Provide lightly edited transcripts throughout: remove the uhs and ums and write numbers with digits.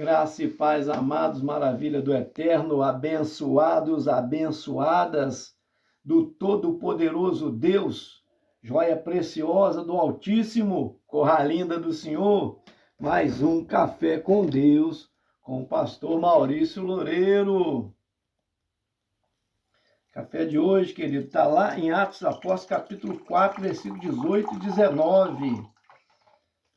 Graça e paz, amados, maravilha do Eterno, abençoados, abençoadas do Todo-Poderoso Deus, joia preciosa do Altíssimo, corra linda do Senhor, mais um Café com Deus, com o pastor Maurício Loureiro. Café de hoje, querido, está lá em Atos Apóstolos, capítulo 4, versículo 18 e 19,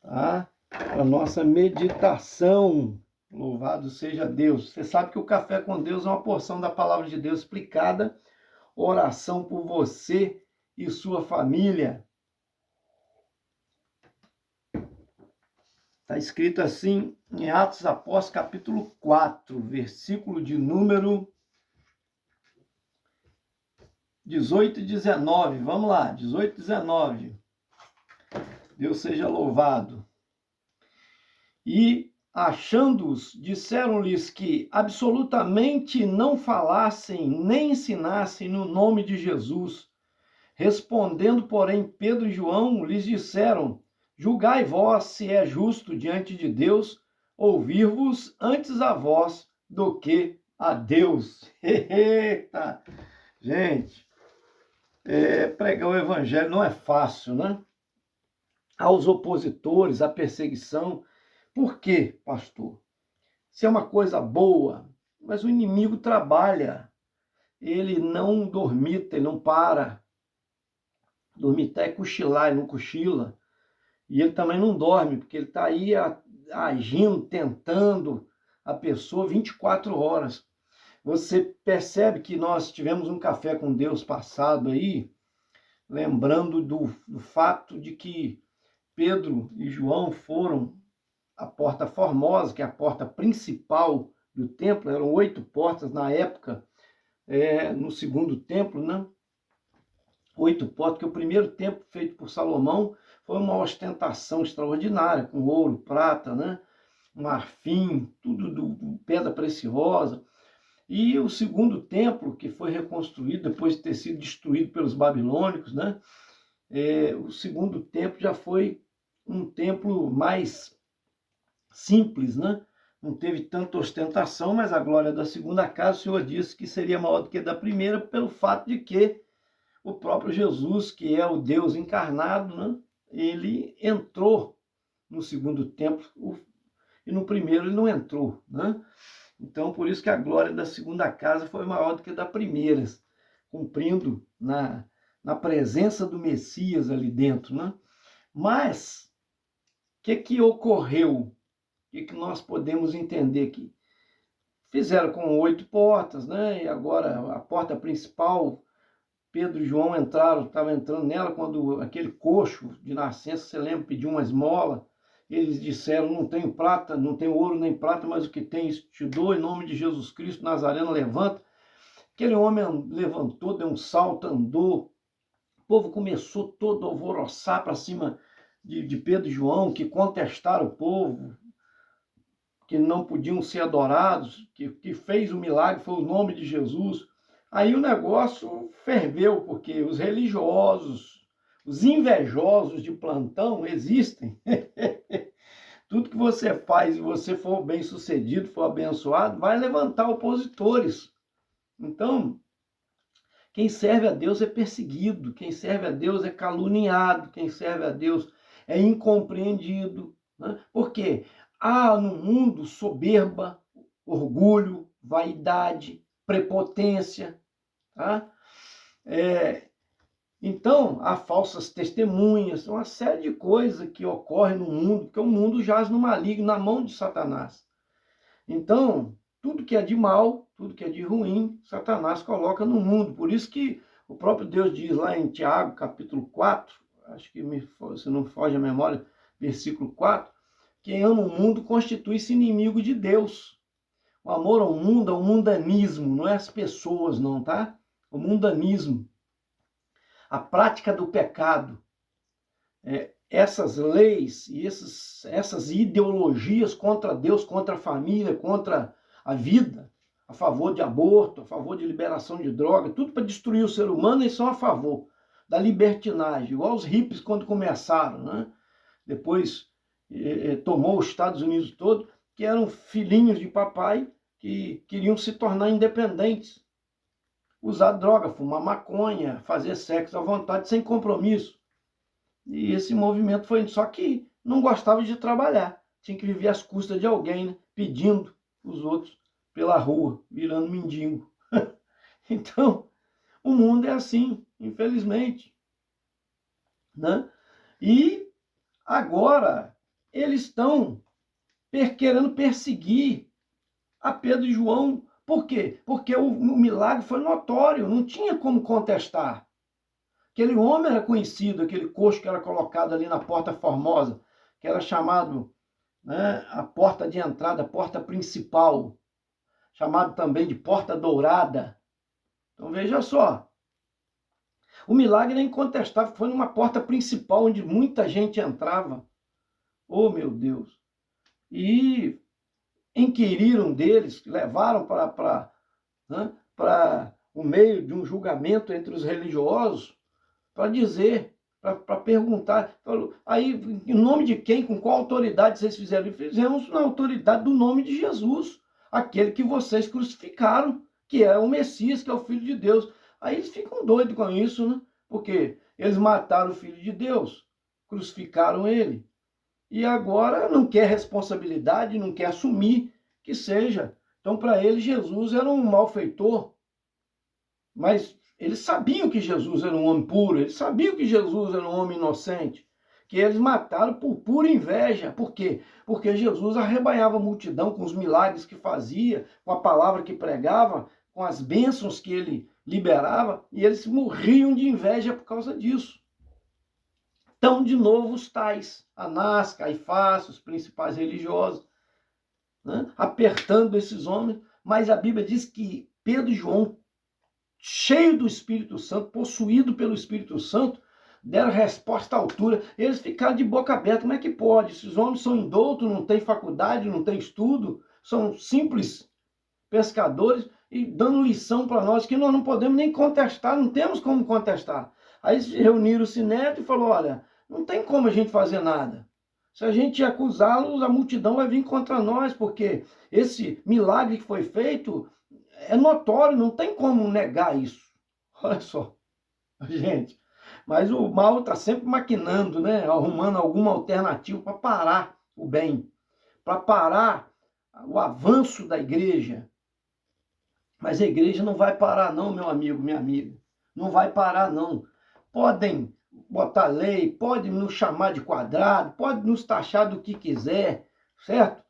tá? Para nossa meditação. Louvado seja Deus. Você sabe que o Café com Deus é uma porção da palavra de Deus explicada, oração por você e sua família. Está escrito assim em Atos Apóstolos, capítulo 4, versículo de número 18 e 19. Vamos lá, 18 e 19. Deus seja louvado. E achando-os, disseram-lhes que absolutamente não falassem nem ensinassem no nome de Jesus. Respondendo, porém, Pedro e João lhes disseram: julgai vós se é justo diante de Deus ouvir-vos antes a vós do que a Deus. Eita! Gente, pregar o evangelho não é fácil, né? Aos opositores, à perseguição. Por quê, pastor? Se é uma coisa boa, mas o inimigo trabalha. Ele não dormita, ele não para. Dormitar é cochilar, ele não cochila. E ele também não dorme, porque ele está aí agindo, tentando a pessoa 24 horas. Você percebe que nós tivemos um café com Deus passado aí, lembrando do fato de que Pedro e João foram a Porta Formosa, que é a porta principal do templo. Eram 8 portas na época, no segundo templo, né? 8 portas, que o primeiro templo feito por Salomão foi uma ostentação extraordinária, com ouro, prata, né? Marfim, tudo de pedra preciosa. E o segundo templo, que foi reconstruído depois de ter sido destruído pelos babilônicos, né? O segundo templo já foi um templo mais simples, né? Não teve tanta ostentação, mas a glória da segunda casa, o Senhor disse que seria maior do que da primeira, pelo fato de que o próprio Jesus, que é o Deus encarnado, né? Ele entrou no segundo templo e no primeiro ele não entrou, né? Então, por isso que a glória da segunda casa foi maior do que da primeira, cumprindo na presença do Messias ali dentro, né? Mas, o que ocorreu? O que nós podemos entender aqui? Fizeram com 8 portas, né? E agora a porta principal, Pedro e João estavam entrando nela quando aquele coxo de nascença, você lembra, pediu uma esmola. Eles disseram: não tenho prata, não tenho ouro nem prata, mas o que tem isso te dou, em nome de Jesus Cristo Nazareno, levanta. Aquele homem levantou, deu um salto, andou. O povo começou todo a alvoroçar para cima de Pedro e João, que contestaram o povo, que não podiam ser adorados, que fez o milagre foi o nome de Jesus. Aí o negócio ferveu, porque os religiosos, os invejosos de plantão existem. Tudo que você faz e você for bem sucedido, for abençoado, vai levantar opositores. Então, quem serve a Deus é perseguido, quem serve a Deus é caluniado, quem serve a Deus é incompreendido. Né? Por quê? Há no mundo soberba, orgulho, vaidade, prepotência. Tá? Então, há falsas testemunhas, uma série de coisas que ocorrem no mundo, porque o mundo jaz no maligno, na mão de Satanás. Então, tudo que é de mal, tudo que é de ruim, Satanás coloca no mundo. Por isso que o próprio Deus diz lá em Tiago, capítulo 4, acho que se não foge a memória, versículo 4, quem ama o mundo constitui-se inimigo de Deus. O amor ao mundo é o mundanismo, não é as pessoas não, tá? O mundanismo. A prática do pecado. Essas leis e essas ideologias contra Deus, contra a família, contra a vida, a favor de aborto, a favor de liberação de droga, tudo para destruir o ser humano, eles são a favor da libertinagem, igual os hippies quando começaram, né? Depois tomou os Estados Unidos todo, que eram filhinhos de papai, que queriam se tornar independentes. Usar droga, fumar maconha, fazer sexo à vontade, sem compromisso. E esse movimento foi... Só que não gostava de trabalhar. Tinha que viver às custas de alguém, né? Pedindo os outros pela rua, virando mendigo. Então, o mundo é assim, infelizmente. Né? E agora, eles estão querendo perseguir a Pedro e João. Por quê? Porque o milagre foi notório, não tinha como contestar. Aquele homem era conhecido, aquele coxo que era colocado ali na Porta Formosa, que era chamado, né, a porta de entrada, a porta principal, chamado também de Porta Dourada. Então veja só, o milagre é incontestável, foi numa porta principal onde muita gente entrava. Oh, meu Deus! E inquiriram deles, levaram para o meio de um julgamento entre os religiosos, para dizer, para perguntar. Falou, aí, em nome de quem, com qual autoridade vocês fizeram? E fizemos na autoridade do nome de Jesus, aquele que vocês crucificaram, que é o Messias, que é o Filho de Deus. Aí eles ficam doidos com isso, né? Porque eles mataram o Filho de Deus, crucificaram ele. E agora não quer responsabilidade, não quer assumir que seja. Então, para eles, Jesus era um malfeitor. Mas eles sabiam que Jesus era um homem puro, eles sabiam que Jesus era um homem inocente, que eles mataram por pura inveja. Por quê? Porque Jesus arrebanhava a multidão com os milagres que fazia, com a palavra que pregava, com as bênçãos que ele liberava, e eles morriam de inveja por causa disso. Então, de novo, os tais, Anás, Caifás, os principais religiosos, né, apertando esses homens, mas a Bíblia diz que Pedro e João, cheio do Espírito Santo, possuído pelo Espírito Santo, deram resposta à altura. Eles ficaram de boca aberta. Como é que pode? Esses homens são indoutos, não têm faculdade, não têm estudo, são simples pescadores e dando lição para nós que nós não podemos nem contestar, não temos como contestar. Aí eles reuniram o Sinédrio e falou, olha, não tem como a gente fazer nada. Se a gente acusá-los, a multidão vai vir contra nós, porque esse milagre que foi feito é notório, não tem como negar isso. Olha só, gente. Mas o mal está sempre maquinando, né? Arrumando alguma alternativa para parar o bem, para parar o avanço da igreja. Mas a igreja não vai parar não, meu amigo, minha amiga. Não vai parar não. Podem botar lei, podem nos chamar de quadrado, podem nos taxar do que quiser, certo?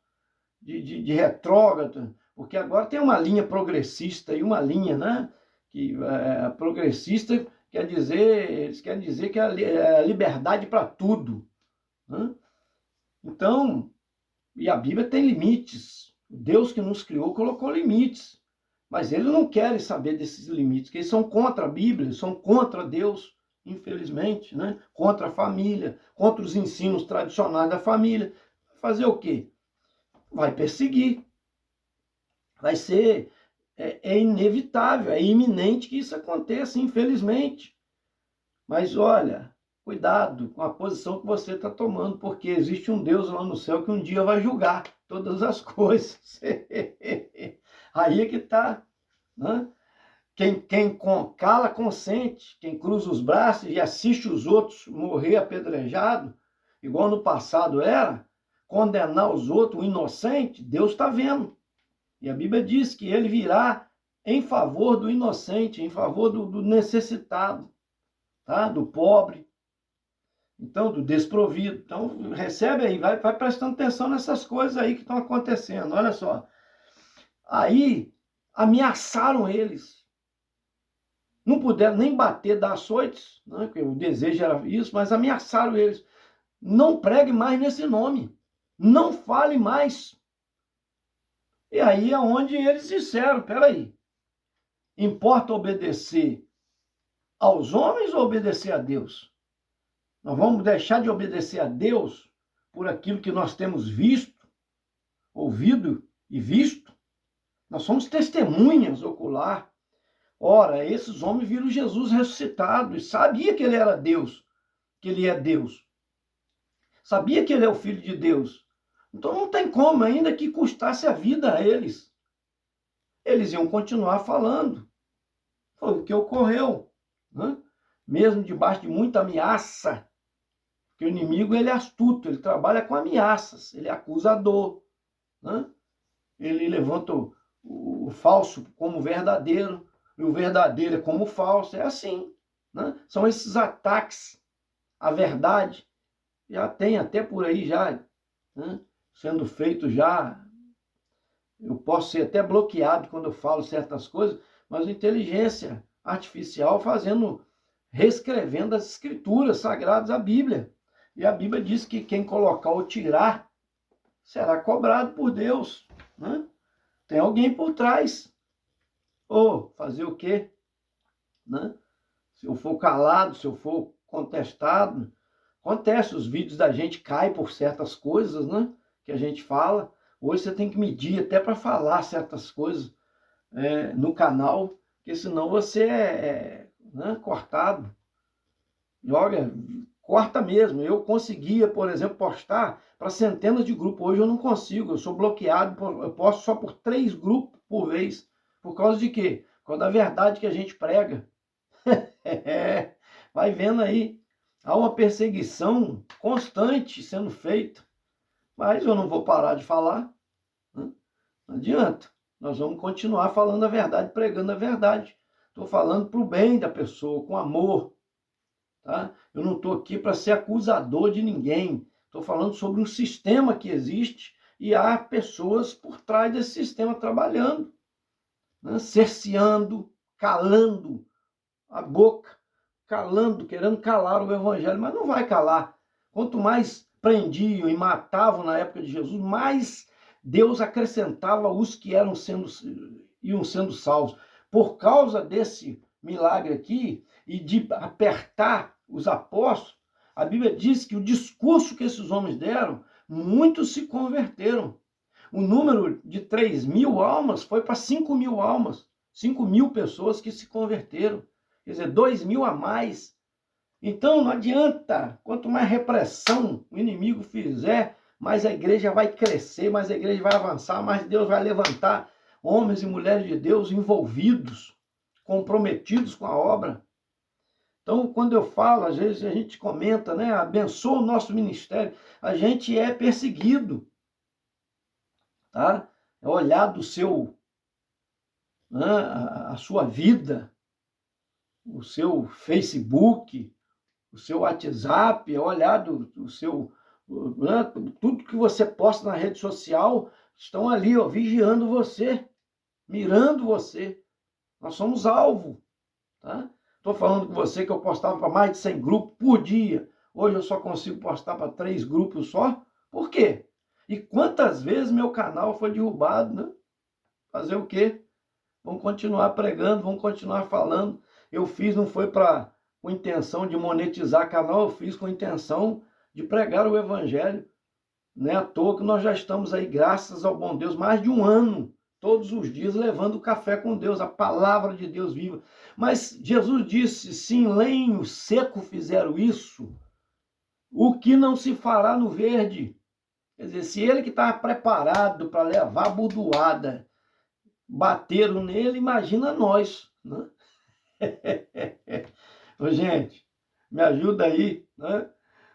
De retrógrado. Porque agora tem uma linha progressista e uma linha, né? Que progressista quer dizer, eles querem dizer que é a liberdade para tudo. Né? Então, e a Bíblia tem limites. O Deus que nos criou colocou limites. Mas eles não querem saber desses limites, que eles são contra a Bíblia, são contra Deus, infelizmente, né? Contra a família, contra os ensinos tradicionais da família. Fazer o quê? Vai perseguir. Vai ser, é inevitável, é iminente que isso aconteça, infelizmente. Mas olha, cuidado com a posição que você está tomando, porque existe um Deus lá no céu que um dia vai julgar todas as coisas. Aí é que está, né? Quem cala, consente. Quem cruza os braços e assiste os outros morrer apedrejado, igual no passado era, condenar os outros, o inocente, Deus está vendo. E a Bíblia diz que ele virá em favor do inocente, em favor do necessitado, tá? Do pobre, então, do desprovido. Então, recebe aí, vai prestando atenção nessas coisas aí que estão acontecendo. Olha só. Aí, ameaçaram eles. Não puderam nem bater, dar açoites, né? Porque o desejo era isso, mas ameaçaram eles. Não pregue mais nesse nome. Não fale mais. E aí é onde eles disseram, peraí, importa obedecer aos homens ou obedecer a Deus? Nós vamos deixar de obedecer a Deus por aquilo que nós temos visto, ouvido e visto? Nós somos testemunhas ocular. Ora, esses homens viram Jesus ressuscitado e sabia que ele era Deus, que ele é Deus. Sabia que ele é o Filho de Deus. Então não tem como, ainda que custasse a vida a eles. Eles iam continuar falando. Foi o que ocorreu, né? Mesmo debaixo de muita ameaça, porque o inimigo ele é astuto, ele trabalha com ameaças, ele é acusador, né? Ele levanta o falso como verdadeiro, e o verdadeiro é como falso, é assim, né? São esses ataques à verdade, já tem até por aí já, né? Sendo feito já. Eu posso ser até bloqueado quando eu falo certas coisas, mas a inteligência artificial reescrevendo as escrituras sagradas, a Bíblia. E a Bíblia diz que quem colocar ou tirar será cobrado por Deus, né? Tem alguém por trás. Ou fazer o quê? Né? Se eu for calado, se eu for contestado, acontece, os vídeos da gente caem por certas coisas, né? Que a gente fala. Hoje você tem que medir até para falar certas coisas no canal, porque senão você né, cortado. E olha, corta mesmo. Eu conseguia, por exemplo, postar para centenas de grupos. Hoje eu não consigo, eu sou bloqueado, eu posto só por 3 grupos por vez. Por causa de quê? Por causa da verdade que a gente prega. Vai vendo aí, há uma perseguição constante sendo feita. Mas eu não vou parar de falar, né? Não adianta. Nós vamos continuar falando a verdade, pregando a verdade. Estou falando para o bem da pessoa, com amor. Tá? Eu não estou aqui para ser acusador de ninguém. Estou falando sobre um sistema que existe e há pessoas por trás desse sistema trabalhando, né? Cerceando, calando a boca, calando, querendo calar o evangelho, mas não vai calar. Quanto mais prendiam e matavam na época de Jesus, mais Deus acrescentava os que iam sendo salvos. Por causa desse milagre aqui e de apertar os apóstolos, a Bíblia diz que o discurso que esses homens deram, muitos se converteram. O número de 3.000 almas foi para 5.000 almas, 5.000 pessoas que se converteram. Quer dizer, 2.000 a mais. Então não adianta, quanto mais repressão o inimigo fizer, mais a igreja vai crescer, mais a igreja vai avançar, mais Deus vai levantar homens e mulheres de Deus envolvidos, comprometidos com a obra. Então, quando eu falo, às vezes a gente comenta, né? Abençoa o nosso ministério. A gente é perseguido, tá? É olhar do seu, né, a sua vida, o seu Facebook, o seu WhatsApp, é olhar do seu, né, tudo que você posta na rede social, estão ali, ó, vigiando você, mirando você. Nós somos alvo, tá? Estou falando com você que eu postava para mais de 100 grupos por dia. Hoje eu só consigo postar para 3 grupos só. Por quê? E quantas vezes meu canal foi derrubado, né? Fazer o quê? Vamos continuar pregando, vamos continuar falando. Eu fiz, não foi com intenção de monetizar canal, eu fiz com intenção de pregar o evangelho. Não é à toa que nós já estamos aí, graças ao bom Deus, mais de 1 ano, todos os dias, levando café com Deus, a palavra de Deus viva. Mas Jesus disse, se em lenho seco fizeram isso, o que não se fará no verde? Quer dizer, se ele que estava preparado para levar a budoada, bateram nele, imagina nós, né? Ô, gente, me ajuda aí, né?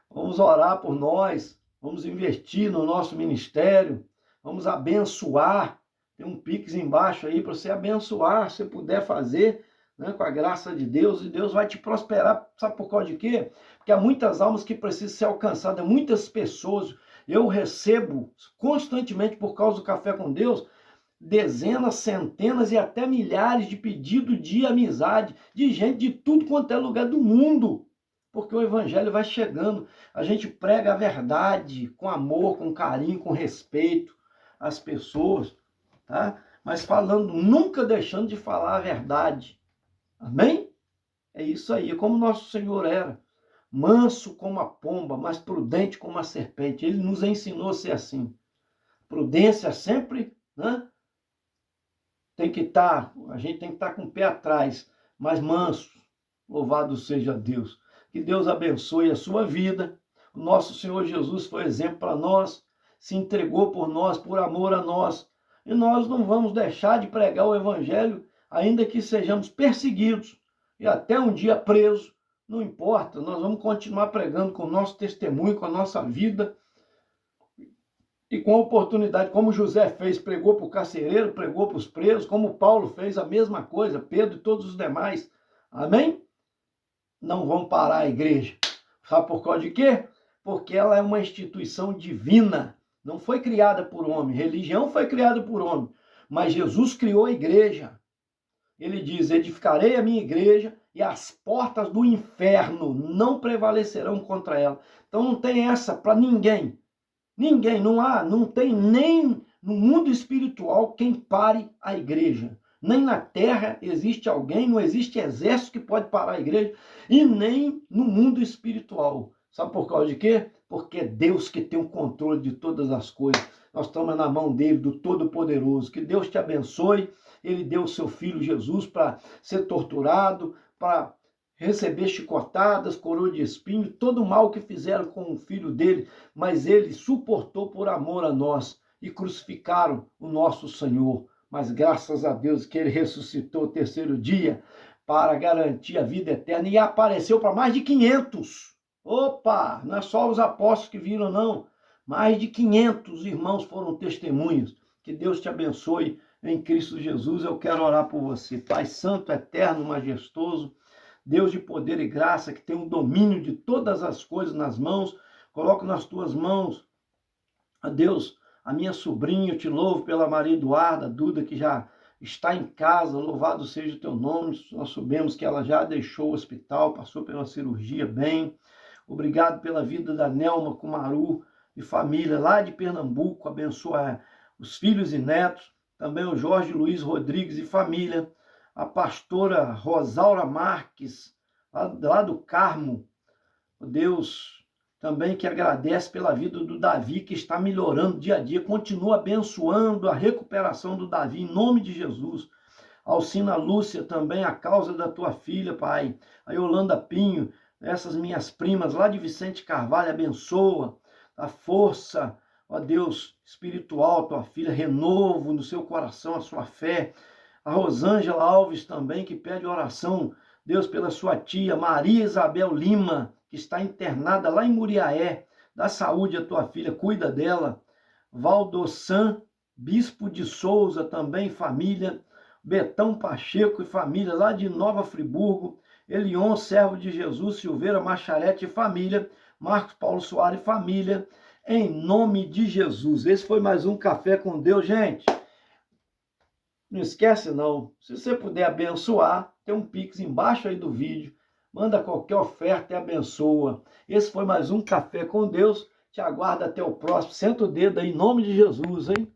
Vamos orar por nós, vamos investir no nosso ministério, vamos abençoar. Tem um Pix embaixo aí para você abençoar, se puder fazer, né, com a graça de Deus, e Deus vai te prosperar. Sabe por causa de quê? Porque há muitas almas que precisam ser alcançadas, muitas pessoas. Eu recebo constantemente, por causa do Café com Deus, dezenas, centenas e até milhares de pedidos de amizade, de gente de tudo quanto é lugar do mundo, porque o evangelho vai chegando, a gente prega a verdade com amor, com carinho, com respeito às pessoas, tá? Mas falando, nunca deixando de falar a verdade, amém? É isso aí, como nosso Senhor era, manso como a pomba, mas prudente como a serpente. Ele nos ensinou a ser assim, prudência sempre, né? A gente tem que estar com o pé atrás, mas manso. Louvado seja Deus. Que Deus abençoe a sua vida. O nosso Senhor Jesus foi exemplo para nós. se entregou por nós, por amor a nós. E nós não vamos deixar de pregar o evangelho, ainda que sejamos perseguidos e até um dia presos. Não importa, nós vamos continuar pregando com o nosso testemunho, com a nossa vida. E com a oportunidade, como José fez, pregou para o carcereiro, pregou para os presos, como Paulo fez a mesma coisa, Pedro e todos os demais. Amém? Não vamos parar a igreja. Sabe por causa de quê? Porque ela é uma instituição divina. Não foi criada por homem. Religião foi criada por homem. Mas Jesus criou a igreja. Ele diz, edificarei a minha igreja e as portas do inferno não prevalecerão contra ela. Então não tem essa para ninguém. Ninguém, não tem nem no mundo espiritual quem pare a igreja. Nem na terra existe alguém, não existe exército que pode parar a igreja, e nem no mundo espiritual. Sabe por causa de quê? Porque é Deus que tem o controle de todas as coisas. Nós estamos na mão dele, do Todo-Poderoso. Que Deus te abençoe. Ele deu o seu filho Jesus para ser torturado, para receber chicotadas, coroa de espinho, todo o mal que fizeram com o filho dele, mas ele suportou por amor a nós e crucificaram o nosso Senhor. Mas graças a Deus que ele ressuscitou o terceiro dia para garantir a vida eterna e apareceu para mais de 500. Opa, não é só os apóstolos que viram, não. Mais de 500 irmãos foram testemunhas. Que Deus te abençoe em Cristo Jesus. Eu quero orar por você. Pai Santo, Eterno, Majestoso, Deus de poder e graça, que tem o domínio de todas as coisas nas mãos, coloco nas tuas mãos, a Deus, a minha sobrinha, eu te louvo pela Maria Eduarda, a Duda, que já está em casa, louvado seja o teu nome, nós sabemos que ela já deixou o hospital, passou pela cirurgia bem, obrigado pela vida da Nelma Kumaru e família lá de Pernambuco, abençoa os filhos e netos, também o Jorge Luiz Rodrigues e família, a pastora Rosaura Marques, lá do Carmo, Deus também que agradece pela vida do Davi, que está melhorando dia a dia, continua abençoando a recuperação do Davi, em nome de Jesus. Alcina Lúcia também, a causa da tua filha, Pai. A Yolanda Pinho, essas minhas primas lá de Vicente Carvalho, abençoa, a força, ó Deus, espiritual, tua filha, renovo no seu coração a sua fé. A Rosângela Alves também, que pede oração, Deus, pela sua tia, Maria Isabel Lima, que está internada lá em Muriaé, dá saúde à tua filha, cuida dela. Valdossan, Bispo de Souza também, família. Betão Pacheco e família, lá de Nova Friburgo. Elion, servo de Jesus, Silveira Macharete e família. Marcos Paulo Soares e família, em nome de Jesus. Esse foi mais um Café com Deus, gente. Não esquece não, se você puder abençoar, tem um Pix embaixo aí do vídeo, manda qualquer oferta e abençoa. Esse foi mais um Café com Deus, te aguardo até o próximo, senta o dedo aí em nome de Jesus, hein?